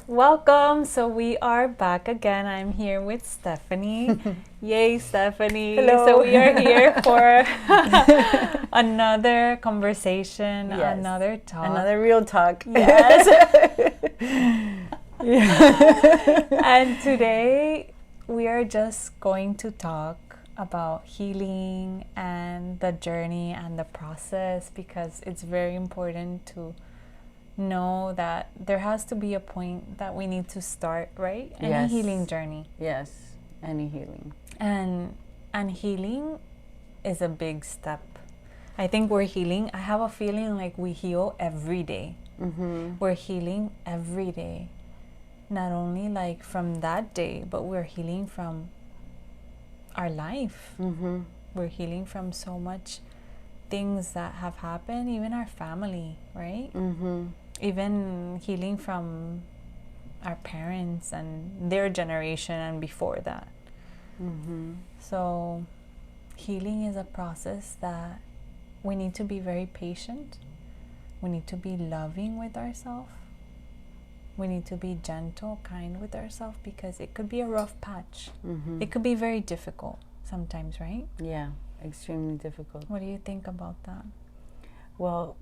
Welcome. So we are back again. I'm here with Stephanie. Yay, Stephanie. Hello. So we are here for another conversation, Yes. another talk. Another real talk. Yes. And today we are just going to talk about healing and the journey and the process, because it's very important to know that there has to be a point that we need to start, right? Any Yes. healing journey. Yes, any healing. And healing is a big step. I think we're healing. I have a feeling like we heal every day. Mm-hmm. We're healing every day. Not only like from that day, but we're healing from our life. Mm-hmm. We're healing from so much things that have happened, even our family, right? Mm-hmm. Even healing from our parents and their generation and before that. Mm-hmm. So healing is a process that we need to be very patient. We need to be loving with ourselves. We need to be gentle, kind with ourselves, because it could be a rough patch. Mm-hmm. It could be very difficult sometimes, right? Yeah, extremely difficult. What do you think about that? Well,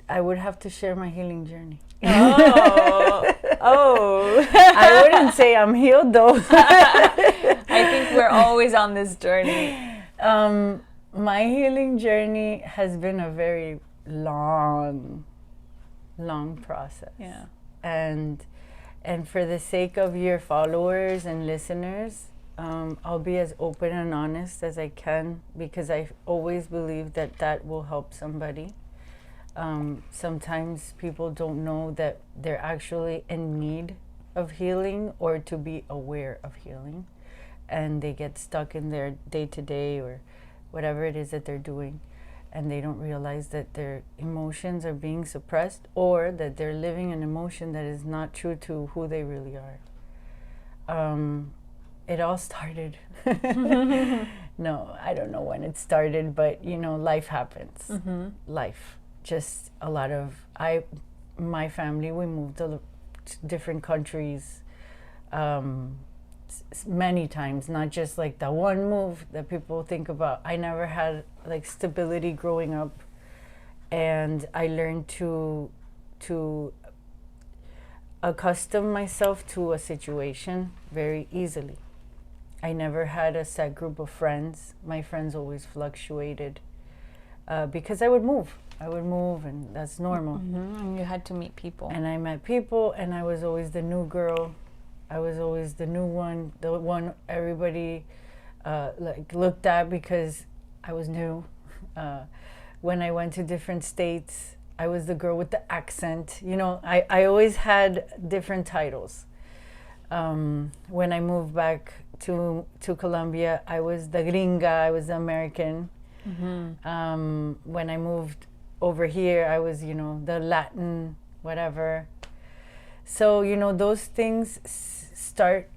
I would have to share my healing journey. Oh. I wouldn't say I'm healed though. I think we're always on this journey. My healing journey has been a very long process. Yeah. And for the sake of your followers and listeners, I'll be as open and honest as I can, because I always believe that will help somebody. Sometimes people don't know that they're actually in need of healing or to be aware of healing, and they get stuck in their day-to-day or whatever it is that they're doing, and they don't realize that their emotions are being suppressed, or that they're living an emotion that is not true to who they really are. It all started. No, I don't know when it started, but life happens. Mm-hmm. Life. Just a lot of, my family, we moved to different countries many times, not just like the one move that people think about. I never had like stability growing up, and I learned to accustom myself to a situation very easily. I never had a set group of friends. My friends always fluctuated because I would move, and that's normal. Mm-hmm. And you had to meet people. And I met people, and I was always the new girl. I was always the new one, the one everybody looked at because I was new. When I went to different states, I was the girl with the accent. I always had different titles. When I moved back to Colombia, I was the gringa, I was the American. Mm-hmm. When I moved over here, I was, the Latin, whatever. So, those things start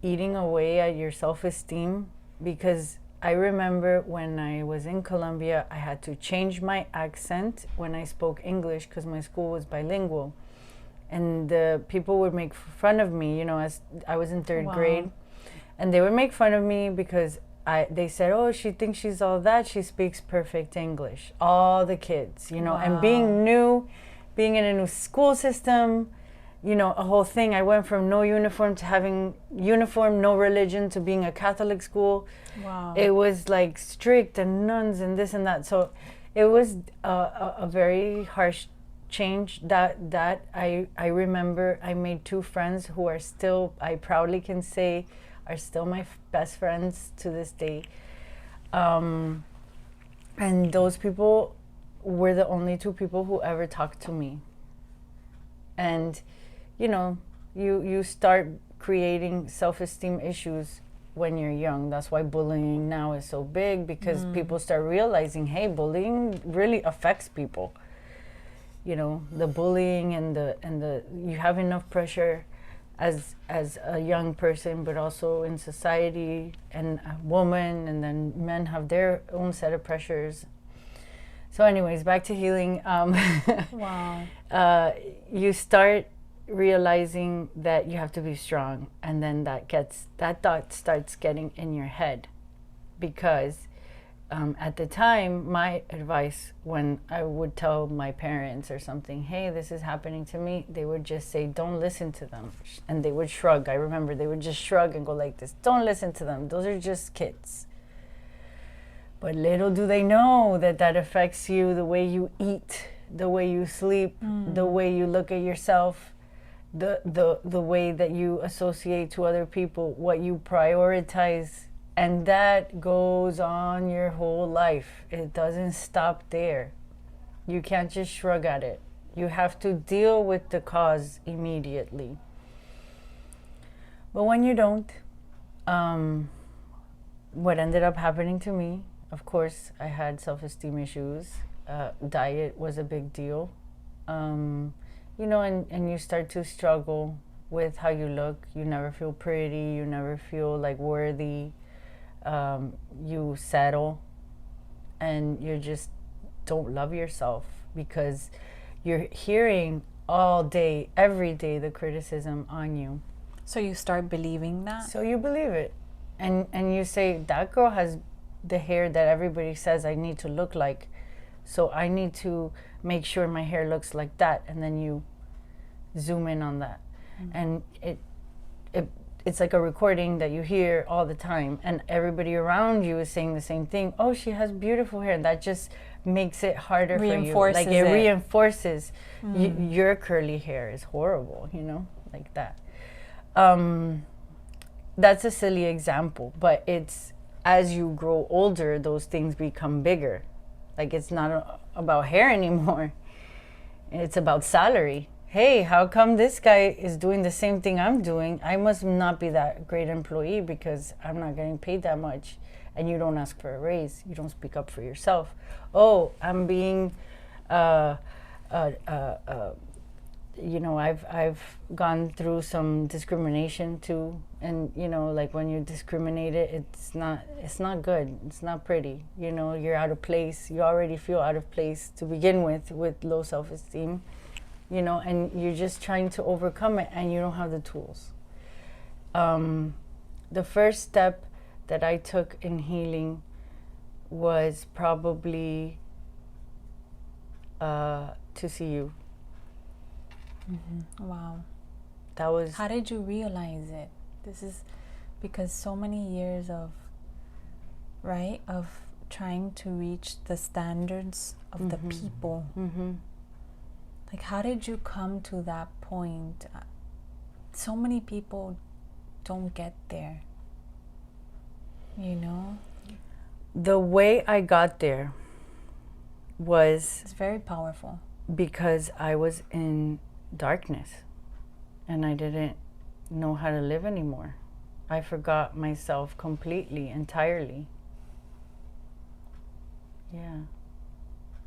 eating away at your self-esteem, because I remember when I was in Colombia, I had to change my accent when I spoke English, because my school was bilingual. And the people would make fun of me, as I was in third grade. And they would make fun of me because they said, oh, she thinks she's all that. She speaks perfect English. All the kids, and being new, being in a new school system, a whole thing. I went from no uniform to having uniform, no religion, to being a Catholic school. Wow. It was like strict and nuns and this and that. So it was a very harsh change that I remember. I made two friends who are still, I proudly can say, are still my best friends to this day. And those people were the only two people who ever talked to me. And, you start creating self-esteem issues when you're young. That's why bullying now is so big, because people start realizing, hey, bullying really affects people. The bullying and the you have enough pressure as a young person, but also in society, and a woman, and then men have their own set of pressures. So anyways, back to healing. Wow. You start realizing that you have to be strong, and then that thought starts getting in your head, because at the time, my advice when I would tell my parents or something, hey, this is happening to me, they would just say, don't listen to them. And they would shrug. I remember they would just shrug and go like this, don't listen to them. Those are just kids. But little do they know that that affects you, the way you eat, the way you sleep, the way you look at yourself, the way that you associate to other people, what you prioritize. And that goes on your whole life. It doesn't stop there. You can't just shrug at it. You have to deal with the cause immediately. But when you don't, what ended up happening to me, of course, I had self-esteem issues. Diet was a big deal. And you start to struggle with how you look. You never feel pretty. You never feel like worthy. You settle, and you just don't love yourself, because you're hearing all day, every day, the criticism on you. So you start believing that? So you believe it. And you say, that girl has the hair that everybody says I need to look like, so I need to make sure my hair looks like that. And then you zoom in on that. And it's like a recording that you hear all the time, and everybody around you is saying the same thing. Oh, she has beautiful hair. And that just makes it harder for you. Like it reinforces your curly hair is horrible, like that. That's a silly example, but it's as you grow older, those things become bigger. Like it's not about hair anymore. It's about salary. Hey, how come this guy is doing the same thing I'm doing? I must not be that great employee because I'm not getting paid that much. And you don't ask for a raise. You don't speak up for yourself. Oh, I'm being, I've gone through some discrimination too. And, like when you discriminate it's not good. It's not pretty. You're out of place. You already feel out of place to begin with low self-esteem. And you're just trying to overcome it, and you don't have the tools. The first step that I took in healing was probably to see you. Mm-hmm. Wow. That was... How did you realize it? This is because so many years of trying to reach the standards of the people. Mm-hmm. Like, how did you come to that point? So many people don't get there, The way I got there was... It's very powerful. Because I was in darkness, and I didn't know how to live anymore. I forgot myself completely, entirely. Yeah,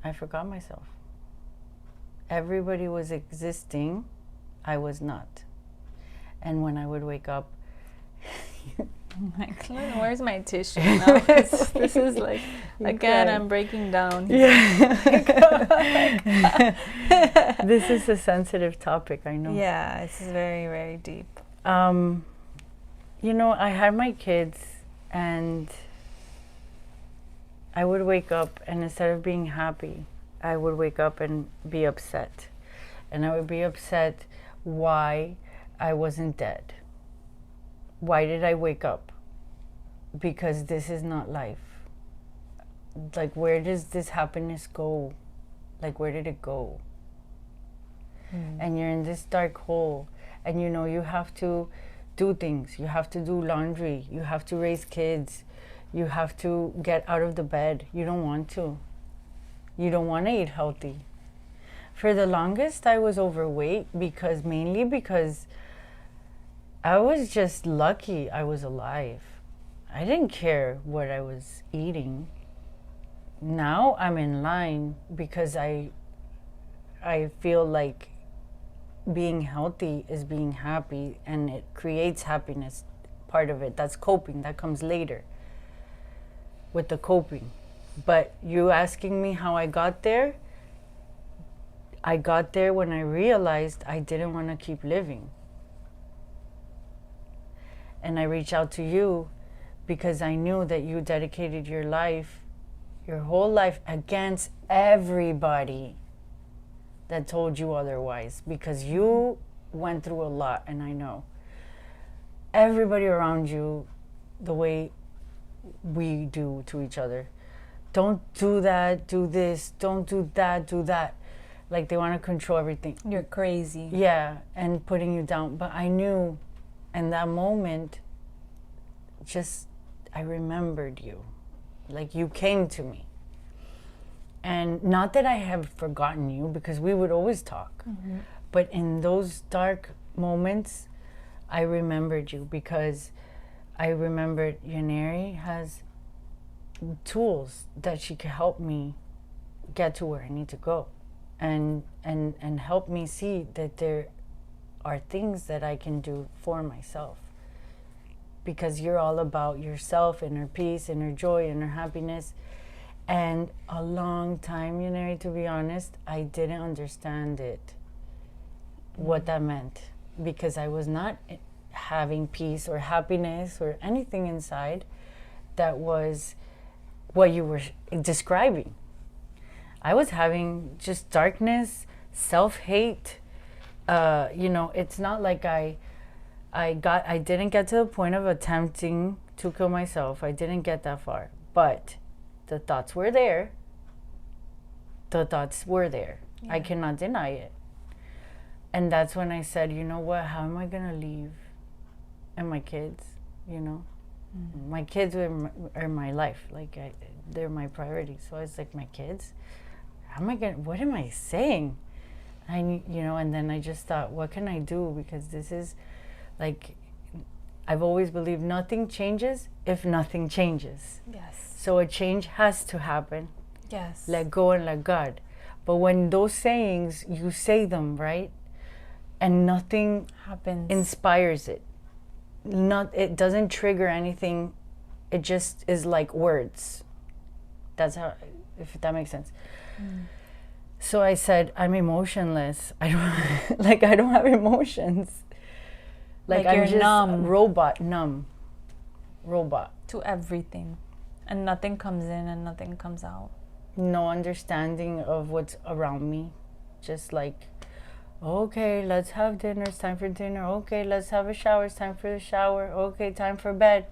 I forgot myself. Everybody was existing, I was not. And when I would wake up... Where's my tissue now? This is like, again, I'm breaking down. Yeah. This is a sensitive topic, I know. Yeah, this is very, very deep. I had my kids, and I would wake up, and instead of being happy, I would wake up and be upset. And I would be upset why I wasn't dead. Why did I wake up? Because this is not life. Like, where does this happiness go? Like, where did it go? And you're in this dark hole, and you have to do things. You have to do laundry. You have to raise kids. You have to get out of the bed. You don't want to. You don't want to eat healthy. For the longest, I was overweight mainly because I was just lucky I was alive. I didn't care what I was eating. Now I'm in line because I feel like being healthy is being happy, and it creates happiness, part of it. That's coping. That comes later with the coping. But you asking me how I got there, I got there when I realized I didn't want to keep living. And I reached out to you because I knew that you dedicated your life, your whole life, against everybody that told you otherwise, because you went through a lot. And I know everybody around you, the way we do to each other, don't do that, do this, don't do that, do that. Like they want to control everything. You're crazy. Yeah, and putting you down. But I knew in that moment, just, I remembered you. Like you came to me. And not that I have forgotten you, because we would always talk. Mm-hmm. But in those dark moments, I remembered you, because I remembered Yaneri has tools that she can help me get to where I need to go, and help me see that there are things that I can do for myself, because you're all about yourself, inner peace, inner joy, inner happiness. And a long time, Yaneri, to be honest, I didn't understand it, what that meant, because I was not having peace or happiness or anything inside that was what you were describing. I was having just darkness, self-hate. It's not like I didn't get to the point of attempting to kill myself. I didn't get that far. But the thoughts were there. Yeah. I cannot deny it. And that's when I said, you know what, how am I going to leave? And my kids, my kids are my life. Like, they're my priority. So I was like, my kids, what am I saying? And then I just thought, what can I do? Because this is, like, I've always believed nothing changes if nothing changes. Yes. So a change has to happen. Yes. Let go and let God. But when those sayings, you say them, right? And nothing happens, inspires it. It doesn't trigger anything. It just is like words. That's how, if that makes sense. So I said, I'm emotionless. I don't have emotions. Like I'm just numb. Numb. Robot. To everything. And nothing comes in and nothing comes out. No understanding of what's around me. Just like, okay, let's have dinner. It's time for dinner. Okay, let's have a shower. It's time for the shower. Okay, time for bed.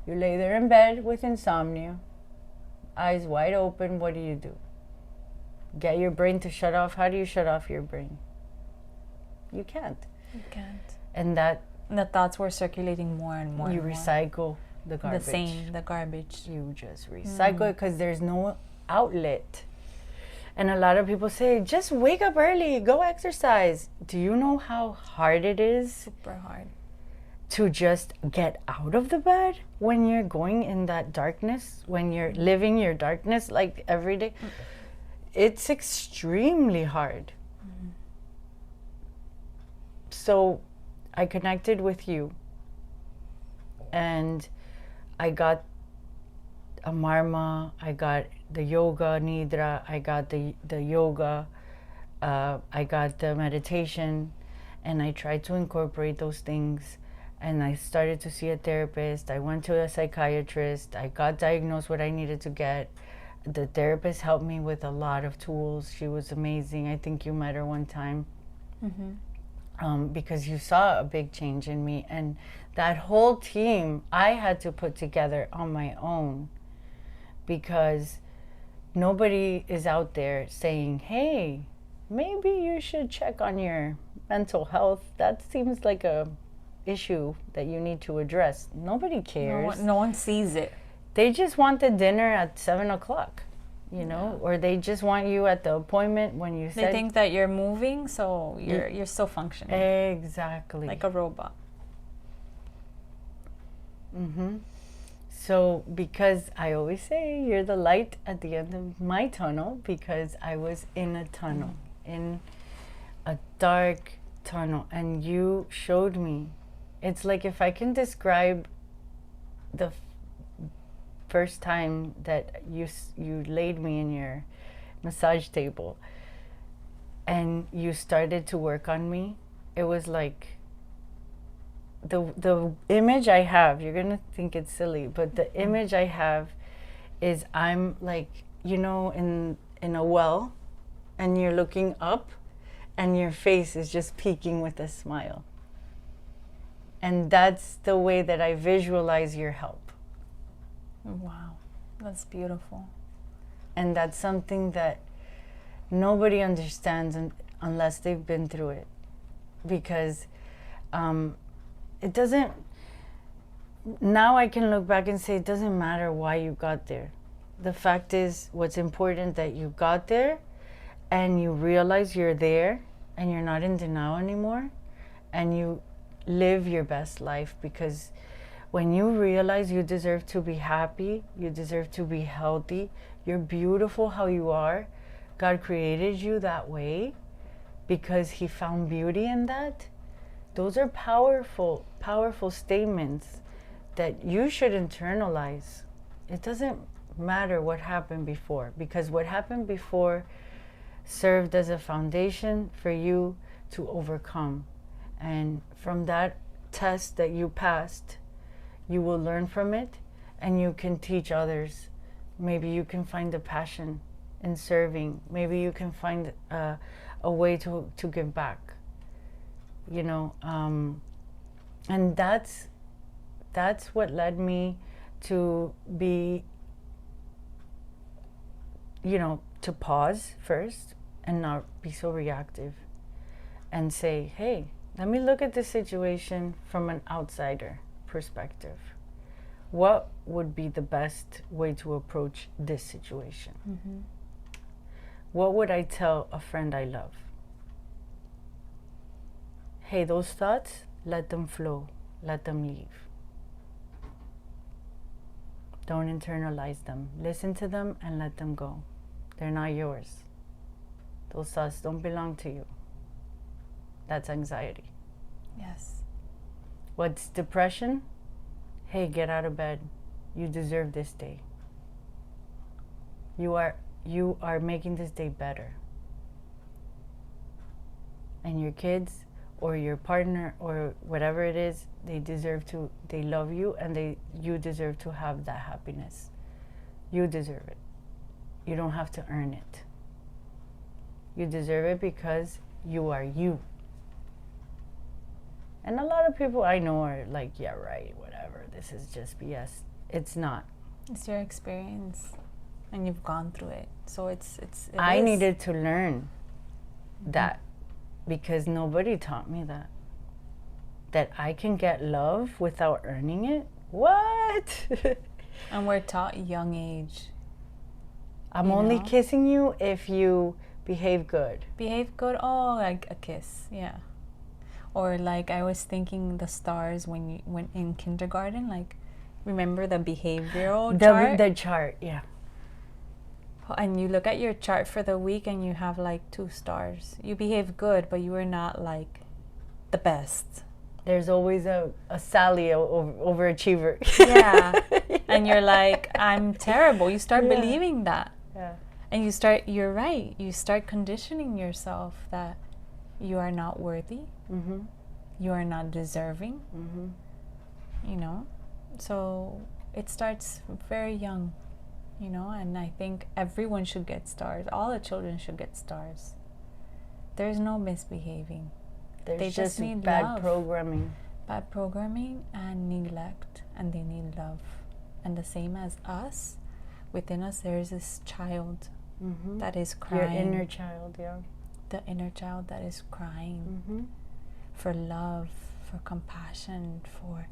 You lay there in bed with insomnia. Eyes wide open. What do? Get your brain to shut off. How do you shut off your brain? You can't. You can't. And the thoughts were circulating more and more. You recycle the garbage. The garbage. You just recycle it because there's no outlet. And a lot of people say, just wake up early, go exercise. Do you know how hard it is? Super hard. To just get out of the bed when you're going in that darkness, when you're living your darkness like every day. It's extremely hard. So I connected with you, and I got a marma, I got the yoga nidra, I got the yoga, I got the meditation, and I tried to incorporate those things. And I started to see a therapist. I went to a psychiatrist. I got diagnosed what I needed to get. The therapist helped me with a lot of tools. She was amazing. I think you met her one time. Because you saw a big change in me. And that whole team I had to put together on my own, because nobody is out there saying, hey, maybe you should check on your mental health. That seems like a issue that you need to address. Nobody cares. No one sees it. They just want the dinner at 7:00, or they just want you at the appointment when you said. They think that you're moving, so you're still functioning. Exactly. Like a robot. So because I always say you're the light at the end of my tunnel, because I was in a tunnel, in a dark tunnel, and you showed me. It's like, if I can describe the first time that you laid me in your massage table, and you started to work on me, it was like the image I have, you're gonna think it's silly, but the image I have is I'm like, you know, in a well, and you're looking up and your face is just peeking with a smile. And that's the way that I visualize your help. Wow, that's beautiful. And that's something that nobody understands unless they've been through it. Because it doesn't, now I can look back and say it doesn't matter why you got there. The fact is, what's important that you got there and you realize you're there and you're not in denial anymore, and you live your best life. Because when you realize you deserve to be happy, you deserve to be healthy, you're beautiful how you are, God created you that way because he found beauty in that. Those are powerful, powerful statements that you should internalize. It doesn't matter what happened before, because what happened before served as a foundation for you to overcome. And from that test that you passed, you will learn from it and you can teach others. Maybe you can find a passion in serving. Maybe you can find a way to give back. You know, and that's what led me to be, you know, to pause first and not be so reactive and say, hey, let me look at this situation from an outsider perspective. What would be the best way to approach this situation? Mm-hmm. What would I tell a friend I love? Hey, those thoughts, let them flow, let them leave. Don't internalize them. Listen to them and let them go. They're not yours. Those thoughts don't belong to you. That's anxiety. Yes. What's depression? Hey, get out of bed. You deserve this day. You are making this day better. And your kids or your partner or whatever it is, they love you, and you deserve to have that happiness. You deserve it. You don't have to earn it. You deserve it because you are you. And a lot of people I know are like, yeah, right, whatever, this is just BS. It's not. It's your experience and you've gone through it. So I needed to learn that because nobody taught me that I can get love without earning it. What? And we're taught young age. I'm only kissing you if you behave good. Behave good? Oh, like a kiss, yeah. Or like I was thinking the stars when in kindergarten, like remember the behavioral chart? The chart, yeah. And you look at your chart for the week and you have like 2 stars. You behave good, but you are not like the best. There's always a Sally overachiever. Yeah. And you're like, I'm terrible. You start believing that. Yeah. And you're right. You start conditioning yourself that you are not worthy. Mm-hmm. You are not deserving. Mm-hmm. You know? So it starts very young, you know, and I think everyone should get stars. All the children should get stars. There's no misbehaving. They just need bad love. Bad programming and neglect, and they need love. And the same as us, within us there is this child that is crying. Your inner child, yeah. The inner child that is crying for love, for compassion, for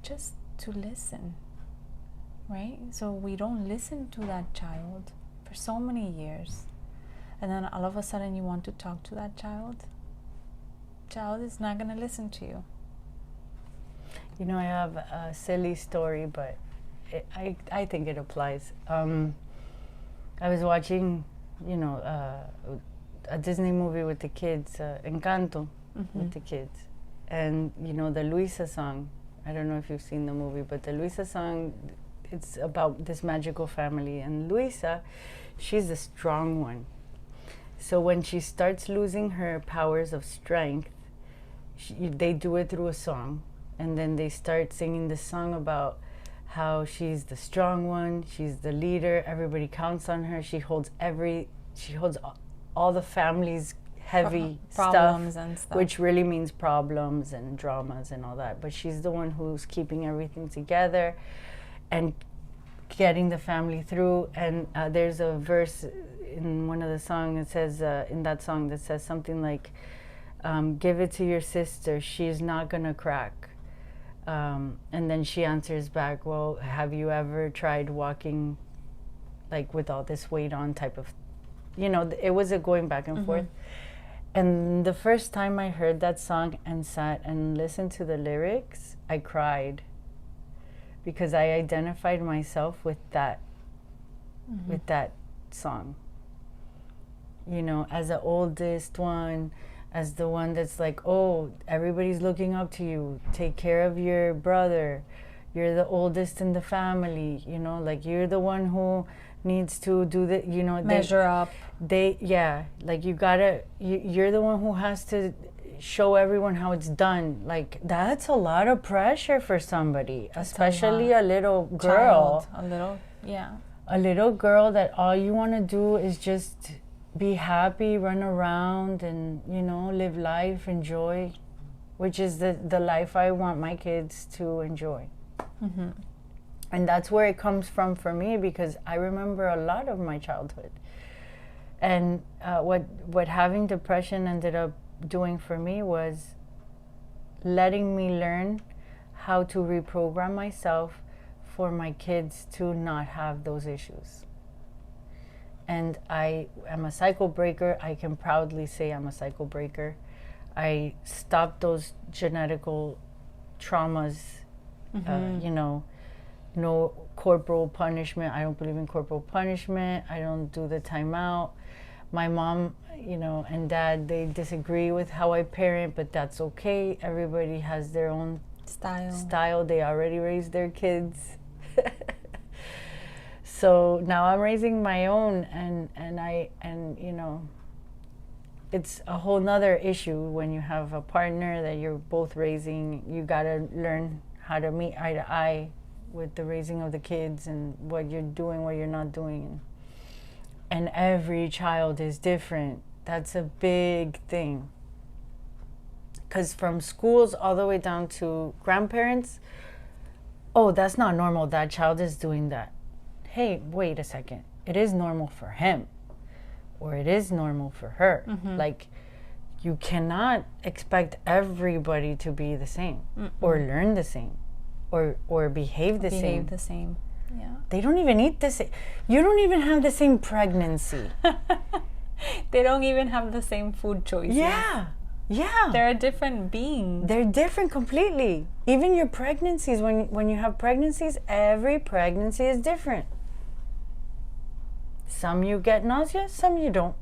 just to listen, right? So we don't listen to that child for so many years, and then all of a sudden you want to talk to that child is not going to listen to you. You know, I have a silly story, but I think it applies. I was watching, you know, a Disney movie with the kids, Encanto, with the kids, and you know the Luisa Song. I don't know if you've seen the movie, but the Luisa Song, it's about this magical family, and Luisa, she's the strong one, So when she starts losing her powers of strength, they do it through a song. And then they start singing the song about how she's the strong one, she's the leader, everybody counts on her, she holds all the family's heavy problems and stuff, which really means problems and dramas and all that. But she's the one who's keeping everything together and getting the family through. And there's a verse in one of the songs, it says, in that song, that says something like, give it to your sister, she's not gonna crack. And then she answers back, well, have you ever tried walking like with all this weight on type of, it was a going back and forth. And the first time I heard that song and sat and listened to the lyrics, I cried, because I identified myself with that song. As the oldest one, as the one that's like, oh, everybody's looking up to you, take care of your brother, you're the oldest in the family, like you're the one who needs to do the, measure up. Like you're the one who has to show everyone how it's done. Like that's a lot of pressure for somebody, especially a little girl. A little girl that all you want to do is just be happy, run around, and live life, enjoy, which is the life I want my kids to enjoy. And that's where it comes from for me, because I remember a lot of my childhood. And what having depression ended up doing for me was letting me learn how to reprogram myself for my kids to not have those issues. And I am a cycle breaker. I can proudly say I'm a cycle breaker. I stopped those genetical traumas, no corporal punishment. I don't believe in corporal punishment. I don't do the timeout. My mom, and dad, they disagree with how I parent, but that's okay. Everybody has their own style. They already raised their kids. So now I'm raising my own, and it's a whole nother issue when you have a partner that you're both raising. You gotta learn how to meet eye to eye with the raising of the kids and what you're doing, what you're not doing. And every child is different. That's a big thing. Because from schools all the way down to grandparents, oh, that's not normal. That child is doing that. Hey, wait a second. It is normal for him. Or it is normal for her. Like, you cannot expect everybody to be the same. Or learn the same. Or behave the same. Yeah. They don't even eat the same. You don't even have the same pregnancy. They don't even have the same food choices. Yeah. They're a different being. They're different completely. Even your pregnancies, when you have pregnancies, every pregnancy is different. Some you get nausea, some you don't.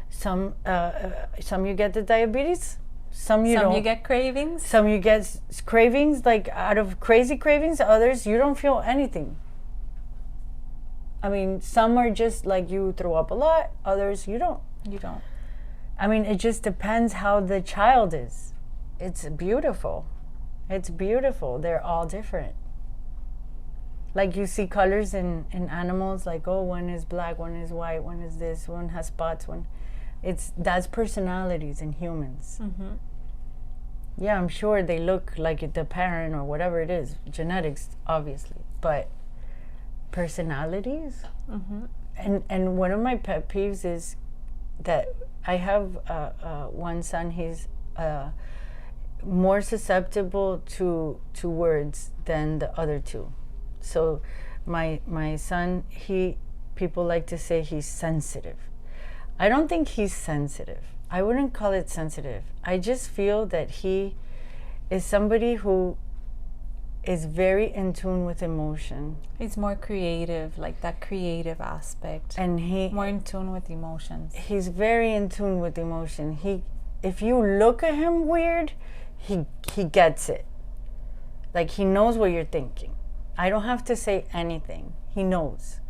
Some you get the diabetes, some you don't. Some you get cravings. Some you get cravings, like out of crazy cravings. Others, you don't feel anything. I mean, some are just like you throw up a lot. Others, you don't. I mean, it just depends how the child is. It's beautiful. They're all different. Like you see colors in animals, like, oh, one is black, one is white, one is this, one has spots, that's personalities in humans. Yeah, I'm sure they look like the parent or whatever it is, genetics, obviously, but personalities. And one of my pet peeves is that I have one son. He's more susceptible to words than the other two. So my son, people like to say he's sensitive. I don't think he's sensitive. I wouldn't call it sensitive. I just feel that he is somebody who is very in tune with emotion. He's more creative, like that creative aspect. And more in tune with emotions. He's very in tune with emotion. If you look at him weird, he gets it. Like, he knows what you're thinking. I don't have to say anything. He knows.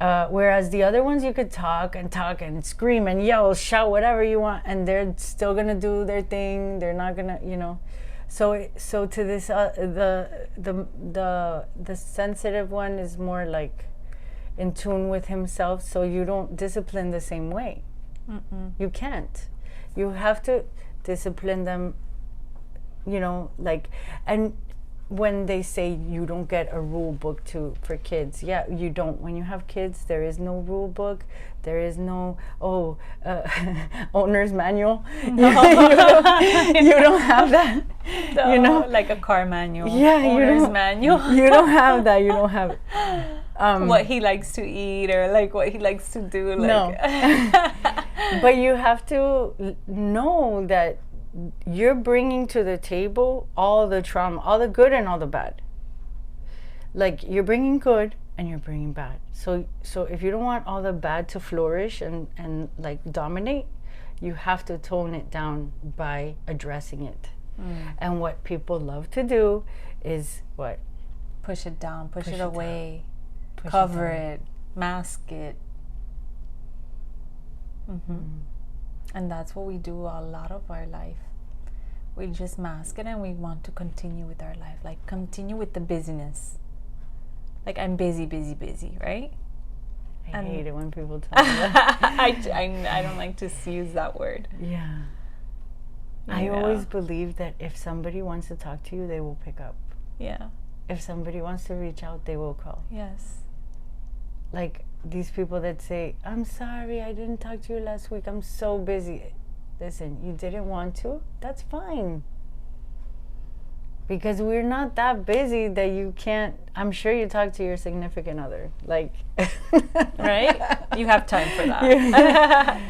Whereas the other ones, you could talk and scream and yell, shout, whatever you want, and they're still gonna do their thing. They're not gonna, So to this, the sensitive one is more like in tune with himself. So you don't discipline the same way. Mm-mm. You can't. You have to discipline them. And when they say you don't get a rule book for kids, yeah, you don't. When you have kids, there is no rule book. There is no owner's manual. No. You don't have that. No, like a car manual. Yeah, owner's manual. You don't have that. You don't have it. What he likes to eat or like what he likes to do. Like. No. But you have to know that you're bringing to the table all the trauma, all the good and all the bad. Like, you're bringing good and you're bringing bad. So if you don't want all the bad to flourish and like dominate, you have to tone it down by addressing it. And what people love to do is what? Push it down, push it away, Push cover it it, mask it. And that's what we do a lot of our life. We just mask it and we want to continue with our life. Like, continue with the busyness. Like, I'm busy, right? I hate it when people tell me that. I don't like to use that word. Yeah. I always believe that if somebody wants to talk to you, they will pick up. Yeah. If somebody wants to reach out, they will call. Yes. Like these people that say, I'm sorry, I didn't talk to you last week. I'm so busy. Listen, you didn't want to? That's fine. Because we're not that busy that you can't. I'm sure you talk to your significant other. Like, right? You have time for that.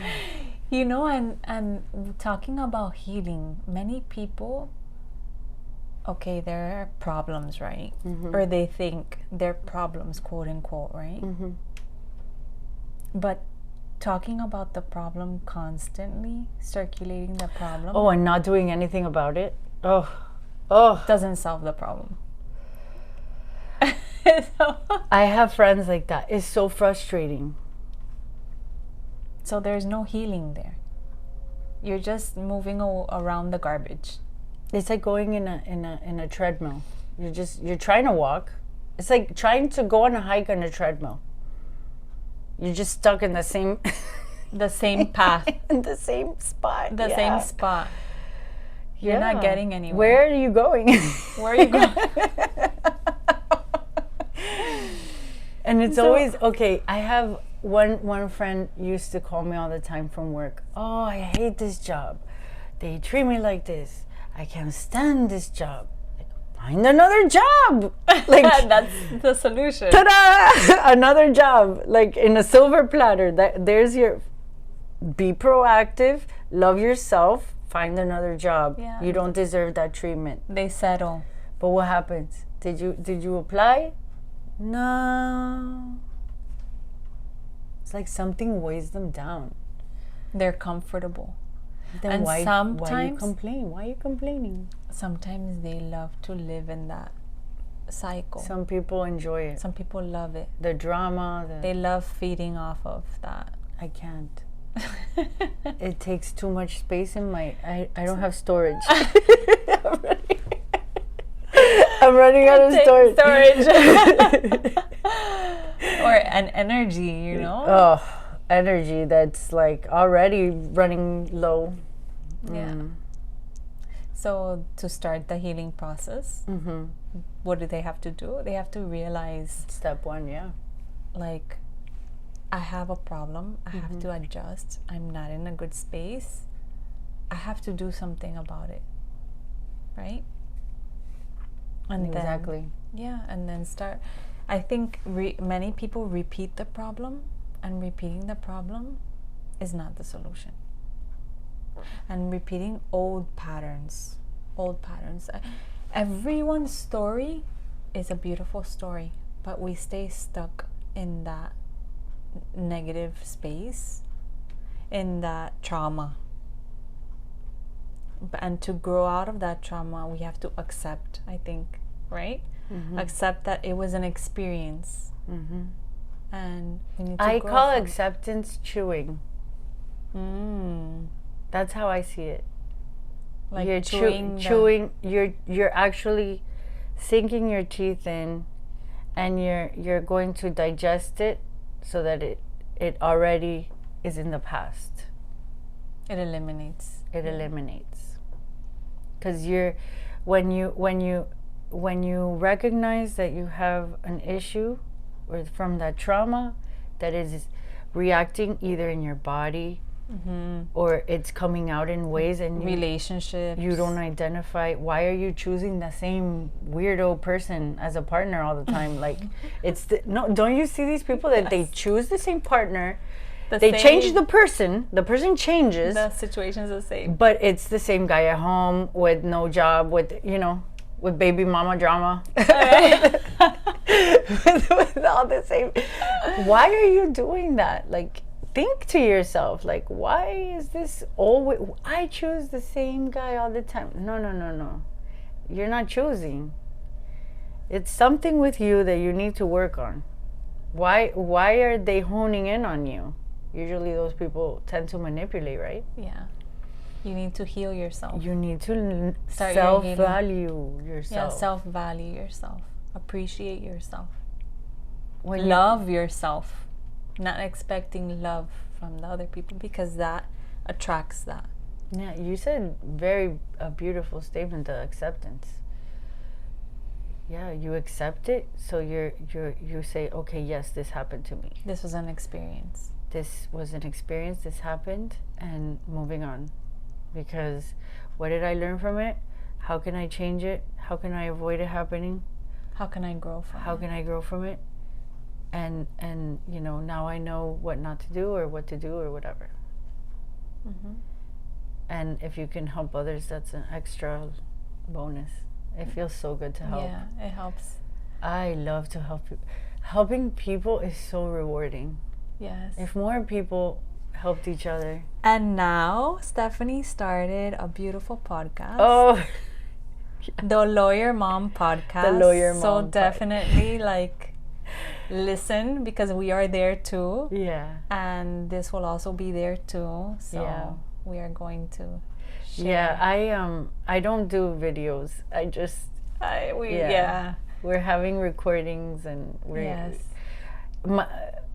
And talking about healing, many people, okay, there are problems, right? Or they think they're problems, quote unquote, right? But talking about the problem constantly, circulating the problem. Oh, and not doing anything about it. Oh. Doesn't solve the problem. I have friends like that. It's so frustrating. So there's no healing there. You're just moving around the garbage. It's like going in a treadmill. You're trying to walk. It's like trying to go on a hike on a treadmill. You're just stuck in the same path. In the same spot. Same spot. You're not getting anywhere. Where are you going? Where are you going? And it's always, okay, I have one friend used to call me all the time from work. Oh, I hate this job. They treat me like this. I can't stand this job. Like, find another job. Like, that's the solution. Ta-da! Another job. Like in a silver platter. There's your, be proactive, love yourself, find another job. Yeah. You don't deserve that treatment. They settle. But what happens? Did you apply? No. It's like something weighs them down. They're comfortable. Then And why sometimes you complain? Why are you complaining? Sometimes they love to live in that cycle. Some people enjoy it. Some people love it. The drama. They love feeding off of that. I can't. It takes too much space in my. I don't have storage. I'm running out of storage. Or an energy, Oh, energy that's like already running low. Yeah. So to start the healing process, what do they have to do? They have to realize Step 1, yeah. Like, I have a problem. I have to adjust. I'm not in a good space. I have to do something about it. Right? And Exactly. and then start. I think many people repeat the problem, and repeating the problem is not the solution. And repeating old patterns. Everyone's story is a beautiful story, but we stay stuck in that negative space, in that trauma. And to grow out of that trauma, we have to accept, I think, right? Accept that it was an experience. and we need to I grow call from acceptance chewing. it. That's how I see it. Like You're chewing you're actually sinking your teeth in, and you're going to digest it so that it already is in the past. it eliminates. It eliminates. Because when you recognize that you have an issue or from that trauma that is reacting either in your body or it's coming out in ways, and Relationships. you don't identify, why are you choosing the same weirdo person as a partner all the time? Like, no, don't you see these people that they choose the same partner, they change the person changes, The situation's the same. but it's the same guy at home with no job, with with baby mama drama, with all the same. Why are you doing that? Like, think to yourself, like, why is this always, I choose the same guy all the time? No. You're not choosing. It's something with you that you need to work on. Why are they honing in on you? Usually those people tend to manipulate, right? Yeah. You need to heal yourself. You need to Start your healing. self-value yourself. Yeah, self-value yourself. Appreciate yourself. When Love yourself. Not expecting love from the other people, because that attracts that. Yeah, you said a beautiful statement, the acceptance. Yeah, you accept it, so you say, okay, yes, this happened to me. This was an experience. This was an experience, this happened, and moving on. Because what did I learn from it? How can I change it? How can I avoid it happening? How can I grow from How it? can I grow from it? And now I know what not to do or what to do or whatever. And if you can help others, that's an extra bonus. It feels so good to help. Yeah, it helps. I love to help people. Helping people is so rewarding. Yes. If more people helped each other. And now Stephanie started a beautiful podcast. Oh, The Lawyer Mom podcast. The Lawyer Mom So definitely listen, because we are there too. yeah. And this will also be there too. So Yeah. we are going to share. Yeah, I don't do videos. I just Yeah. we're having recordings, and we're Yes.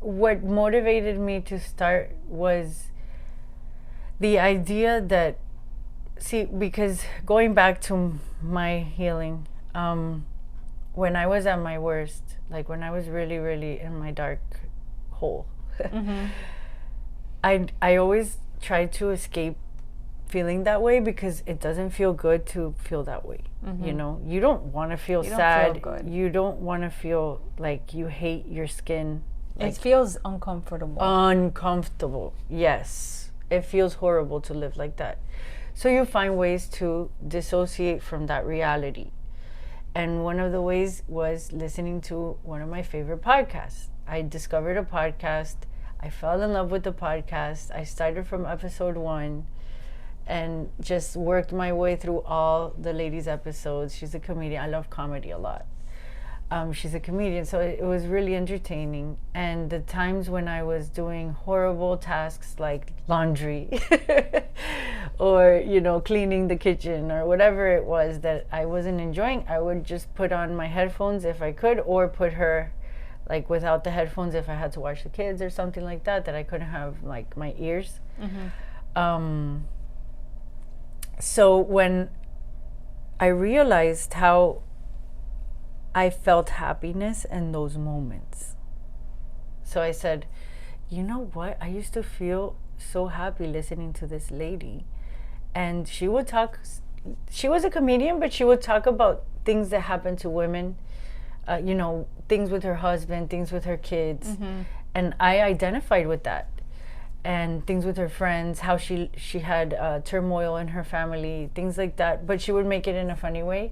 What motivated me to start was the idea that, because going back to my healing, when I was at my worst, like when I was really, really in my dark hole, I always tried to escape feeling that way, because it doesn't feel good to feel that way. You don't want to feel You don't sad. feel good. You don't want to feel like you hate your skin. It feels uncomfortable. Uncomfortable. Yes. It feels horrible to live like that. So you find ways to dissociate from that reality. And one of the ways was listening to one of my favorite podcasts. I discovered a podcast. I fell in love with the podcast. I started from episode 1 and just worked my way through all the ladies' episodes. She's a comedian. I love comedy a lot. She's a comedian, so it was really entertaining. And the times when I was doing horrible tasks like laundry or cleaning the kitchen or whatever it was that I wasn't enjoying, I would just put on my headphones if I could, or put her like without the headphones if I had to watch the kids or something like that I couldn't have like my ears. So when I realized how I felt happiness in those moments, so I said, you know what? I used to feel so happy listening to this lady. And she would talk, she was a comedian, but she would talk about things that happen to women, things with her husband, things with her kids. And I identified with that. And things with her friends, how she had turmoil in her family, things like that. But she would make it in a funny way.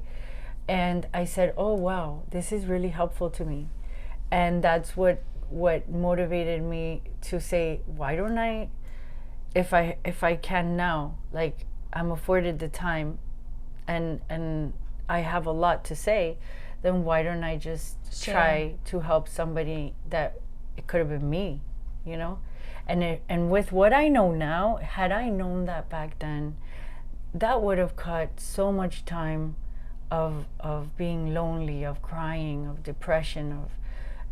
And I said, oh, wow, this is really helpful to me. And that's what motivated me to say, why don't I, if I can now, like I'm afforded the time and I have a lot to say, then why don't I just try to help somebody that it could have been me, you know. And with what I know now, had I known that back then, that would have cut so much time of being lonely, of crying, of depression, of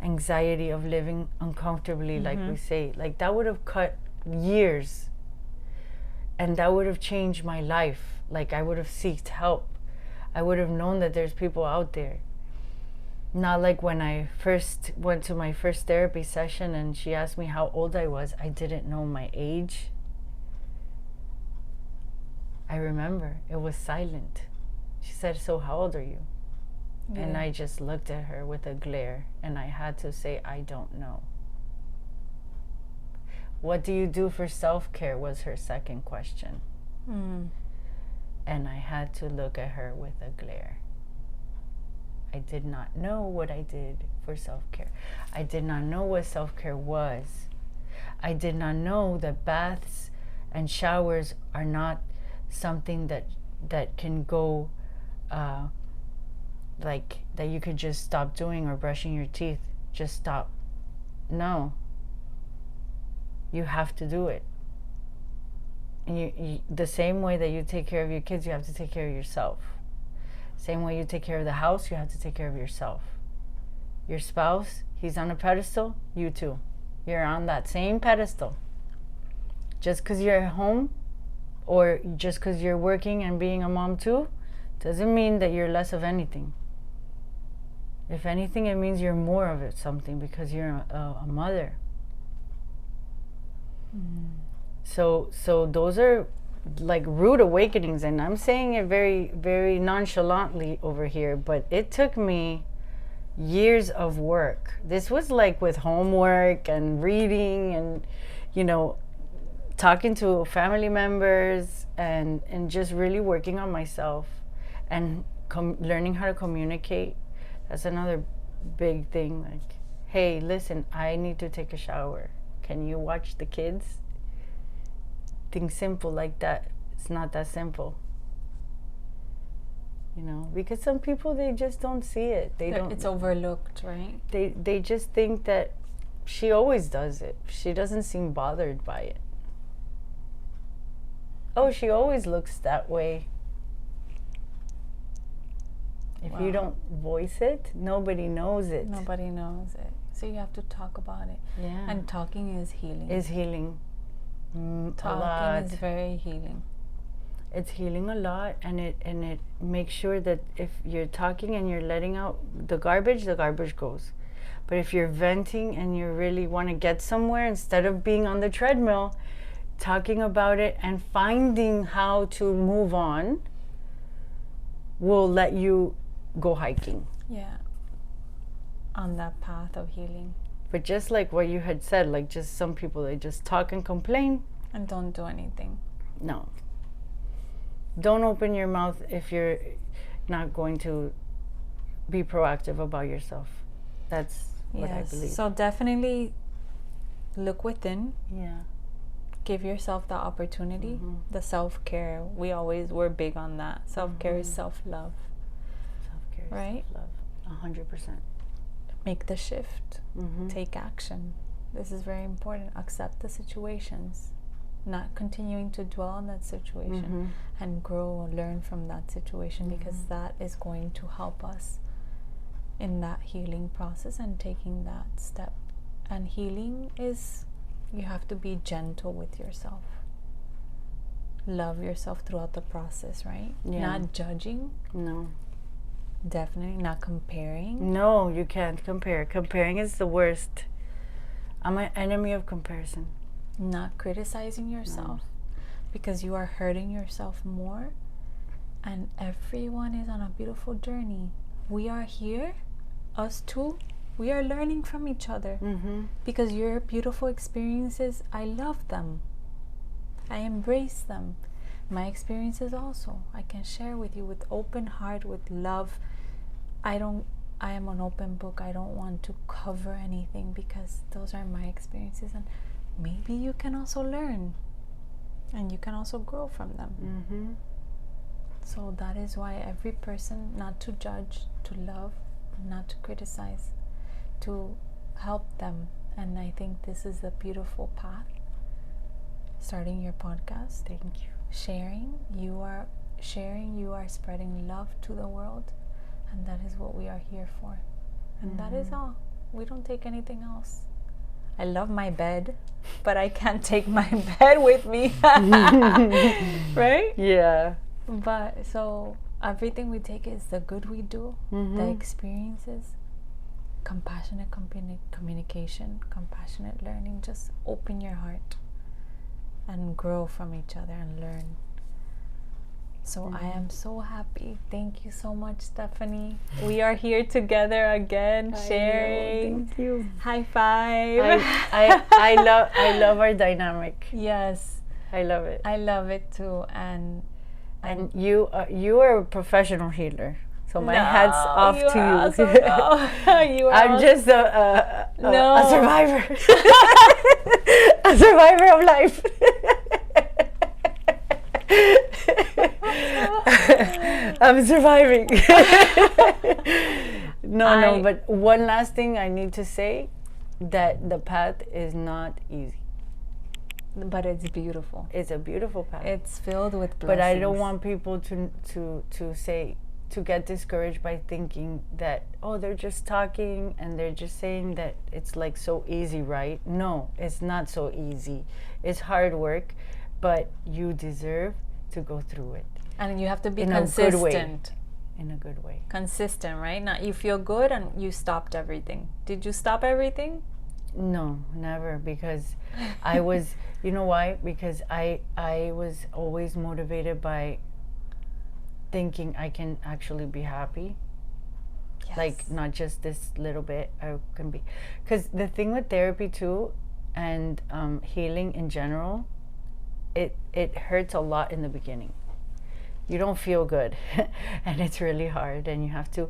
anxiety, of living uncomfortably, like we say. Like, that would have cut years, and that would have changed my life. Like, I would have sought help. I would have known that there's people out there. Not like when I first went to my first therapy session and she asked me how old I was. I didn't know my age. I remember it was silent. She said, "So how old are you?" Yeah. And I just looked at her with a glare, and I had to say, "I don't know." "What do you do for self-care?" was her second question. And I had to look at her with a glare. I did not know what I did for self-care. I did not know what self-care was. I did not know that baths and showers are not something that can go, like, that you could just stop doing, or brushing your teeth. Just stop. No. You have to do it. And you the same way that you take care of your kids, you have to take care of yourself. Same way you take care of the house, you have to take care of yourself. Your spouse, he's on a pedestal, you too. You're on that same pedestal. Just because you're at home, or just because you're working and being a mom too, doesn't mean that you're less of anything. If anything, it means you're more of it, something, because you're a mother. So those are like rude awakenings, and I'm saying it very, very nonchalantly over here, but it took me years of work. This was like with homework and reading and, you know, talking to family members, and just really working on myself, and learning how to communicate. That's another big thing. Like, hey, listen, I need to take a shower. Can you watch the kids? Things simple like that. It's not that simple. You know, because some people, they just don't see it. It's overlooked, right? They just think that she always does it. She doesn't seem bothered by it. Oh, she always looks that way. If you don't voice it, nobody knows it. Nobody knows it. So you have to talk about it. Yeah. And talking is healing. Is healing. Talking is very healing. It's healing a lot, and it makes sure that if you're talking and you're letting out the garbage goes. But if you're venting and you really want to get somewhere, instead of being on the treadmill, talking about it and finding how to move on will let you go hiking. Yeah. On that path of healing. But just like what you had said, like, just some people, they just talk and complain. And don't do anything. No. Don't open your mouth if you're not going to be proactive about yourself. That's what I believe. So definitely look within. Yeah. Give yourself the opportunity. The self-care. We're big on that. Self-care is self-love. Self-care is right? self-love. 100%. Make the shift. Take action. This is very important. Accept the situations. Not continuing to dwell on that situation, and grow, learn from that situation, because that is going to help us in that healing process and taking that step. And healing is, you have to be gentle with yourself. Love yourself throughout the process, right? Yeah. Not judging. No. Definitely not comparing. No, you can't compare. Comparing is the worst. I'm an enemy of comparison. Not criticizing yourself, because you are hurting yourself more. And everyone is on a beautiful journey. We are here, us too. We are learning from each other, because your beautiful experiences, I love them. I embrace them. My experiences also, I can share with you with open heart, with love. I am an open book. I don't want to cover anything, because those are my experiences, and maybe you can also learn, and you can also grow from them. So that is why every person, not to judge, to love, not to criticize, to help them And I think this is a beautiful path. Starting your podcast. Thank you. Sharing. You are spreading love to the world. And that is what we are here for. And that is all. We don't take anything else. I love my bed, but I can't take my bed with me. Right? Yeah. But so everything we take is the good we do, the experiences, compassionate communication, compassionate learning. Just open your heart and grow from each other and learn. So I am so happy. Thank you so much, Stephanie. We are here together again, sharing. Thank you. High five. I love our dynamic. Yes, I love it. I love it too. And you are a professional healer. So my hat's off to you. Awesome. No. You are I'm just a survivor. A survivor of life. I'm surviving. No, but one last thing I need to say, that the path is not easy. But it's beautiful. It's a beautiful path. It's filled with blessings. But I don't want people to get discouraged by thinking that, oh, they're just talking and they're just saying that it's like so easy, right? No, it's not so easy. It's hard work, but you deserve to go through it. And you have to be in consistent. A good way. In a good way. Consistent, right? Not you feel good and you stopped everything. Did you stop everything? No, never, because I was, you know why? Because I was always motivated by thinking I can actually be happy. Yes. Like not just this little bit I can be. Because the thing with therapy too, and healing in general, it hurts a lot in the beginning. You don't feel good and it's really hard, and you have to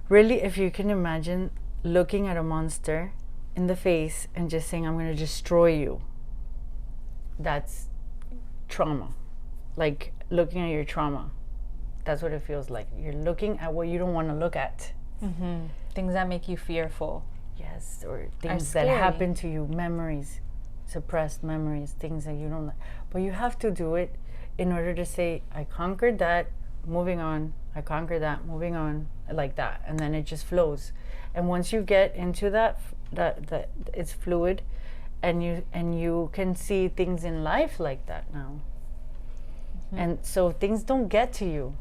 really, if you can imagine looking at a monster in the face and just saying, I'm going to destroy you, that's trauma. Like looking at your trauma, that's what it feels like. You're looking at what you don't want to look at. Things that make you fearful. Yes, or things that happen to you, memories, suppressed memories, things that you don't like. But you have to do it in order to say, I conquered that, moving on. I conquered that, moving on, like that. And then it just flows. And once you get into that it's fluid, and you can see things in life like that now. And so things don't get to you.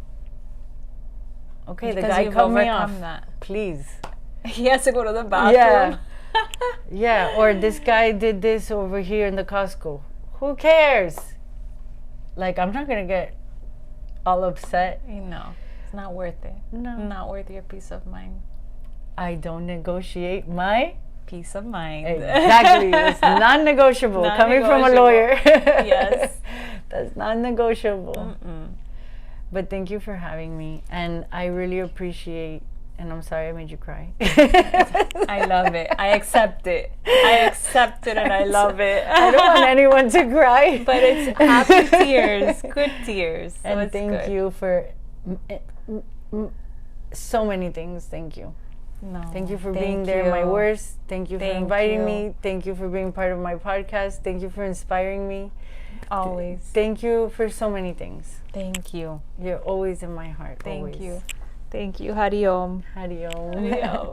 Okay, because the guy cut me off. That. Please. He has to go to the bathroom. Yeah, or this guy did this over here in the Costco. Who cares? Like, I'm not going to get all upset. No, it's not worth it. No. Not worth your peace of mind. I don't negotiate my peace of mind. Exactly. It's non-negotiable. Coming from a lawyer. Yes. That's non-negotiable. But thank you for having me. And I really appreciate, and I'm sorry I made you cry. I love it. I accept it. I accept it and I love it. I don't want anyone to cry. But it's happy tears, good tears. So and thank you for so many things. Thank you. No, thank you for being there in my worst. Thank you for inviting me. Thank you for being part of my podcast. Thank you for inspiring me. Always. Thank you for so many things. Thank you. You're always in my heart. Thank always. you. Thank you. Hari Om. Hari Om. Hari Om.